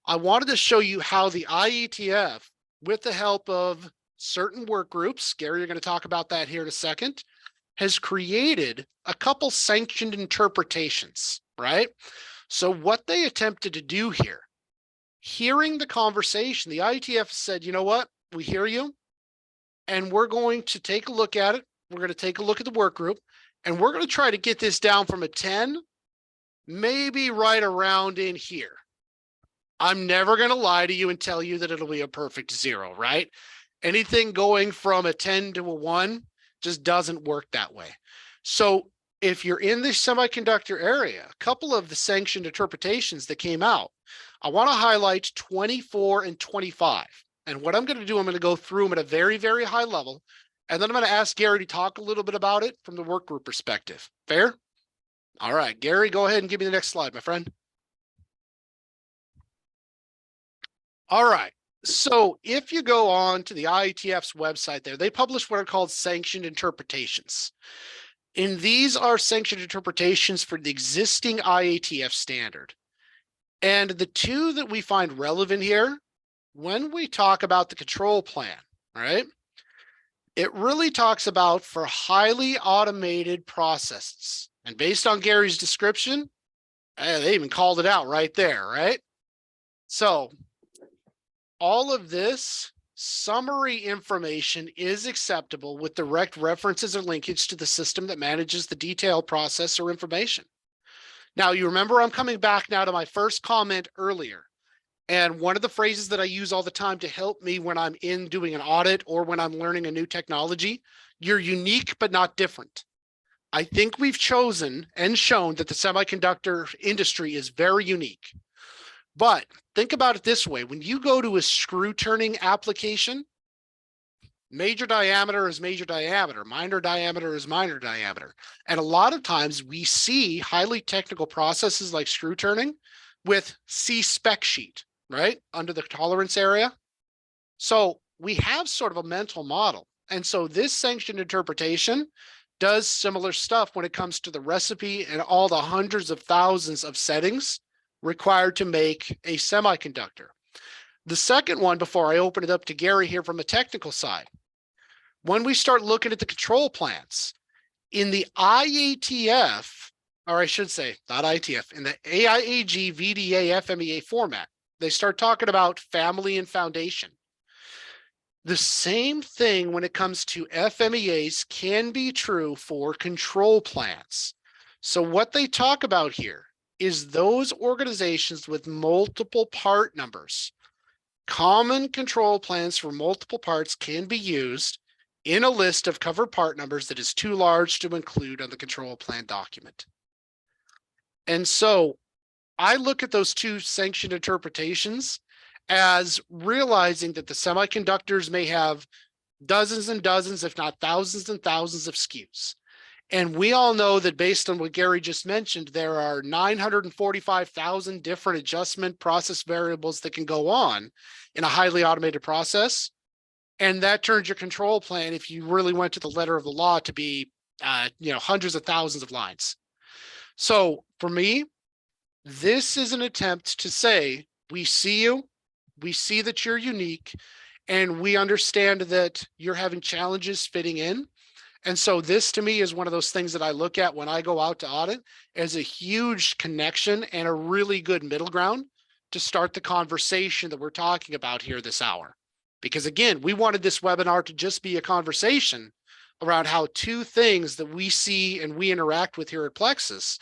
I wanted to show you how the IATF, with the help of certain work groups, Gary, you're going to talk about that here in a second, has created a couple sanctioned interpretations, right? So what they attempted to do here, hearing the conversation, the IATF said, you know what, we hear you, and we're going to take a look at it. We're going to take a look at the work group, and we're going to try to get this down from a 10, maybe right around in here. I'm never going to lie to you and tell you that it'll be a perfect 0, right? Anything going from a 10 to a 1 just doesn't work that way. So if you're in the semiconductor area, a couple of the sanctioned interpretations that came out, I want to highlight 24 and 25. And what I'm going to do, I'm going to go through them at a very, very high level. And then I'm going to ask Gary to talk a little bit about it from the work group perspective. Fair? All right, Gary, go ahead and give me the next slide, my friend. All right. So if you go on to the IATF's website there, they publish what are called sanctioned interpretations. And these are sanctioned interpretations for the existing IATF standard. And the two that we find relevant here, when we talk about the control plan, right? It really talks about for highly automated processes. And based on Gary's description, they even called it out right there, right? So all of this summary information is acceptable with direct references or linkage to the system that manages the detailed process or information. Now, you remember I'm coming back now to my first comment earlier. And one of the phrases that I use all the time to help me when I'm in doing an audit or when I'm learning a new technology, you're unique but not different. I think we've chosen and shown that the semiconductor industry is very unique. But think about it this way. When you go to a screw turning application, major diameter is major diameter, minor diameter is minor diameter. And a lot of times we see highly technical processes like screw turning with C spec sheet, right? Under the tolerance area. So we have sort of a mental model. And so this sanctioned interpretation does similar stuff when it comes to the recipe and all the hundreds of thousands of settings required to make a semiconductor. The second one, before I open it up to Gary here from a technical side, when we start looking at the control plans in the IATF, or I should say not IATF, in the AIAG VDA FMEA format, they start talking about family and foundation. The same thing when it comes to FMEAs can be true for control plans. So what they talk about here is those organizations with multiple part numbers. Common control plans for multiple parts can be used in a list of covered part numbers that is too large to include on the control plan document. And so I look at those two sanctioned interpretations as realizing that the semiconductors may have dozens and dozens, if not thousands and thousands of SKUs. And we all know that based on what Gary just mentioned, there are 945,000 different adjustment process variables that can go on in a highly automated process. And that turns your control plan, if you really went to the letter of the law, to be hundreds of thousands of lines. So for me, this is an attempt to say, we see you, we see that you're unique, and we understand that you're having challenges fitting in. And so this to me is one of those things that I look at when I go out to audit as a huge connection and a really good middle ground to start the conversation that we're talking about here this hour. Because again, we wanted this webinar to just be a conversation around how two things that we see and we interact with here at Plexus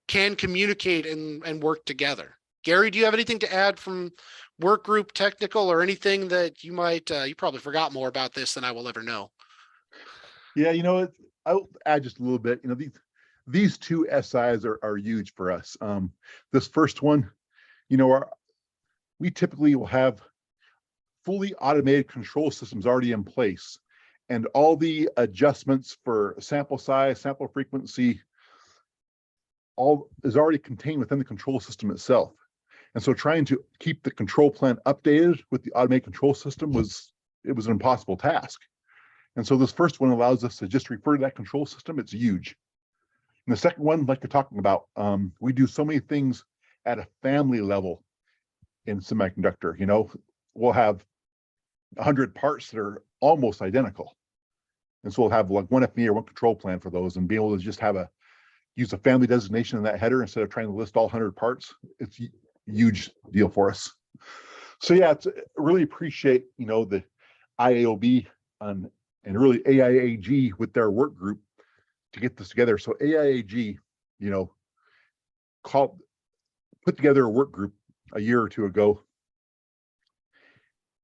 can communicate and work together. Gary, do you have anything to add from work group, technical, or anything that you might, you probably forgot more about this than I will ever know? Yeah, I'll add just a little bit. These two SIs are huge for us. This first one, we typically will have fully automated control systems already in place, and all the adjustments for sample size, sample frequency, all is already contained within the control system itself. And so trying to keep the control plan updated with the automated control system was an impossible task. And so this first one allows us to just refer to that control system. It's huge. And the second one, like you're talking about, we do so many things at a family level in semiconductor. You know, we'll have 100 parts that are almost identical. And so we'll have like one FME or one control plan for those, and be able to just use a family designation in that header instead of trying to list all 100 parts. It's a huge deal for us. So yeah, really appreciate, you know, the IAOB and really AIAG with their work group to get this together. So AIAG, you know, put together a work group a year or two ago.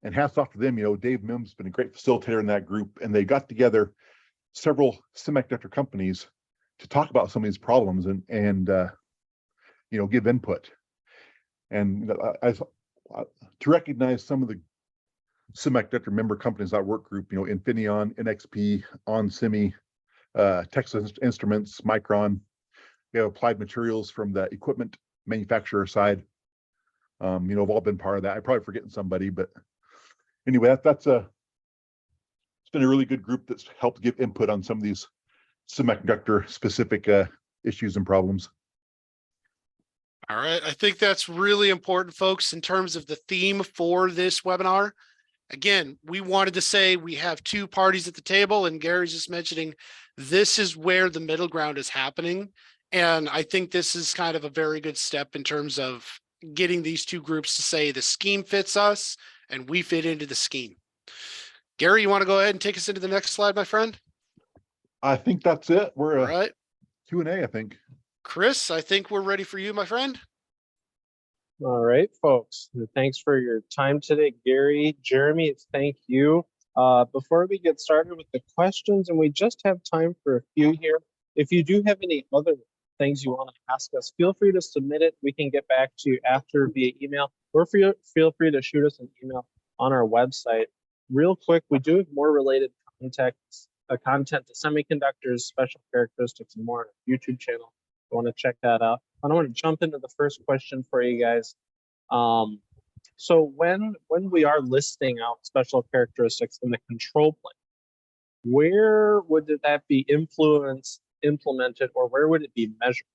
And hats off to them. You know, Dave Mims has been a great facilitator in that group, and they got together several semiconductor companies to talk about some of these problems and you know, give input. And to recognize some of the semiconductor member companies that work group, you know, Infineon, NXP, onsemi, Texas Instruments, Micron. We have Applied Materials from the equipment manufacturer side. You know, have all been part of that. I'm probably forgetting somebody, but anyway, it's been a really good group that's helped give input on some of these semiconductor specific issues and problems. All right. I think that's really important, folks, in terms of the theme for this webinar. Again, we wanted to say we have two parties at the table, and Gary's just mentioning this is where the middle ground is happening. And I think this is kind of a very good step in terms of getting these two groups to say the scheme fits us and we fit into the scheme. Gary, you want to go ahead and take us into the next slide, my friend? I think that's it. We're All right. Q&A, I think. Chris, I think we're ready for you, my friend. All right, folks. Thanks for your time today, Gary. Jeremy, thank you. Before we get started with the questions, and we just have time for a few here, if you do have any other things you want to ask us, feel free to submit it. We can get back to you after via email, or feel free to shoot us an email on our website. Real quick, we do have more related content to semiconductors, special characteristics, and more on our YouTube channel. I want to check that out. I want to jump into the first question for you guys. So when we are listing out special characteristics in the control plane, where would that be implemented, or where would it be measured?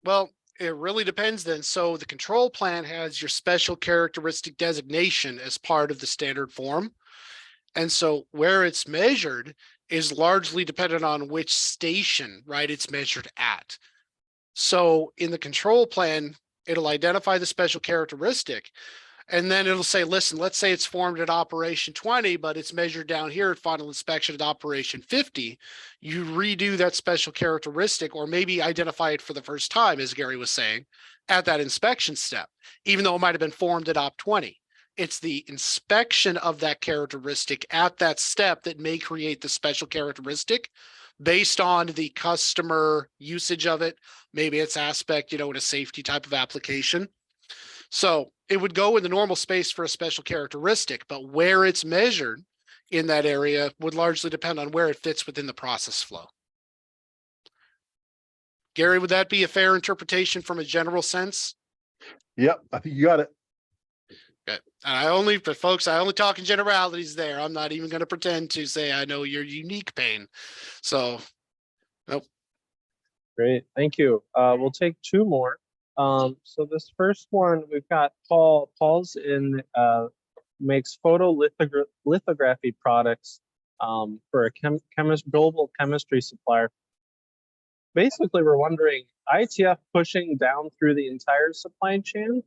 Well, it really depends then. So the control plan has your special characteristic designation as part of the standard form. And so where it's measured is largely dependent on which station, right, it's measured at. So in the control plan, it'll identify the special characteristic, and then it'll say, listen, let's say it's formed at operation 20, but it's measured down here at final inspection at operation 50. You redo that special characteristic, or maybe identify it for the first time, as Gary was saying, at that inspection step, even though it might have been formed at op 20. It's the inspection of that characteristic at that step that may create the special characteristic based on the customer usage of it. Maybe it's aspect, you know, in a safety type of application. So it would go in the normal space for a special characteristic, but where it's measured in that area would largely depend on where it fits within the process flow. Gary, would that be a fair interpretation from a general sense? Yep, I think you got it. Okay. And but folks, I only talk in generalities there. I'm not even going to pretend to say I know your unique pain. So, nope. Great, thank you. We'll take two more. So this first one, we've got Paul. Paul's makes photolithography products for a global chemistry supplier. Basically, we're wondering, IATF pushing down through the entire supply chain,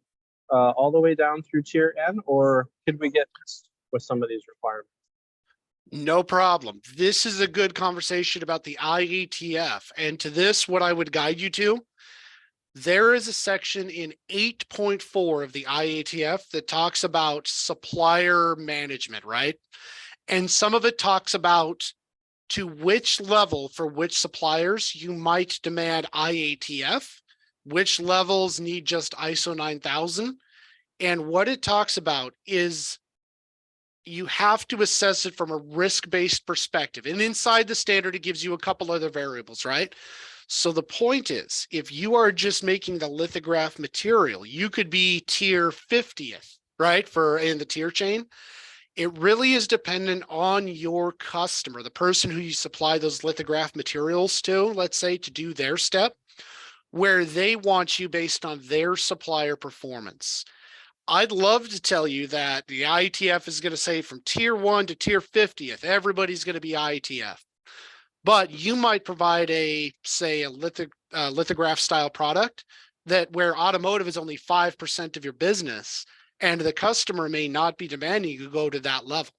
all the way down through tier N, or could we get with some of these requirements? No problem. This is a good conversation about the IATF. And to this, what I would guide you to, there is a section in 8.4 of the IATF that talks about supplier management, right? And some of it talks about to which level for which suppliers you might demand IATF, which levels need just ISO 9000. And what it talks about is you have to assess it from a risk-based perspective. And inside the standard, it gives you a couple other variables, right? So the point is, if you are just making the lithograph material, you could be tier 50th, right? For in the tier chain. It really is dependent on your customer, the person who you supply those lithograph materials to, let's say, to do their step, where they want you based on their supplier performance. I'd love to tell you that the IATF is going to say from tier 1 to tier 50th, everybody's going to be IATF. But you might provide say a lithograph style product that where automotive is only 5% of your business, and the customer may not be demanding you go to that level.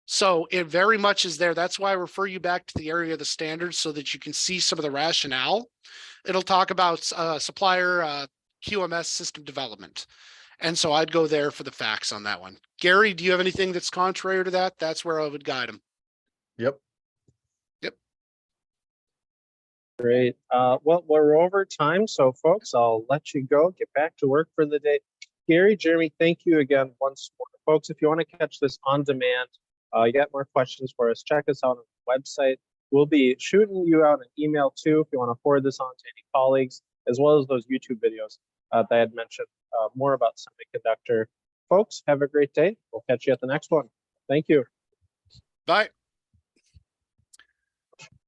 So it very much is there. That's why I refer you back to the area of the standards so that you can see some of the rationale. It'll talk about supplier QMS system development. And so I'd go there for the facts on that one. Gary, do you have anything that's contrary to that? That's where I would guide them. Yep. Yep. Great. Well, we're over time, so folks, I'll let you go. Get back to work for the day. Gary, Jeremy, thank you again once more. Folks, if you want to catch this on demand, you got more questions for us, check us out on the website. We'll be shooting you out an email too if you want to forward this on to any colleagues, as well as those YouTube videos that I had mentioned more about semiconductor. Folks, have a great day. We'll catch you at the next one. Thank you. Bye.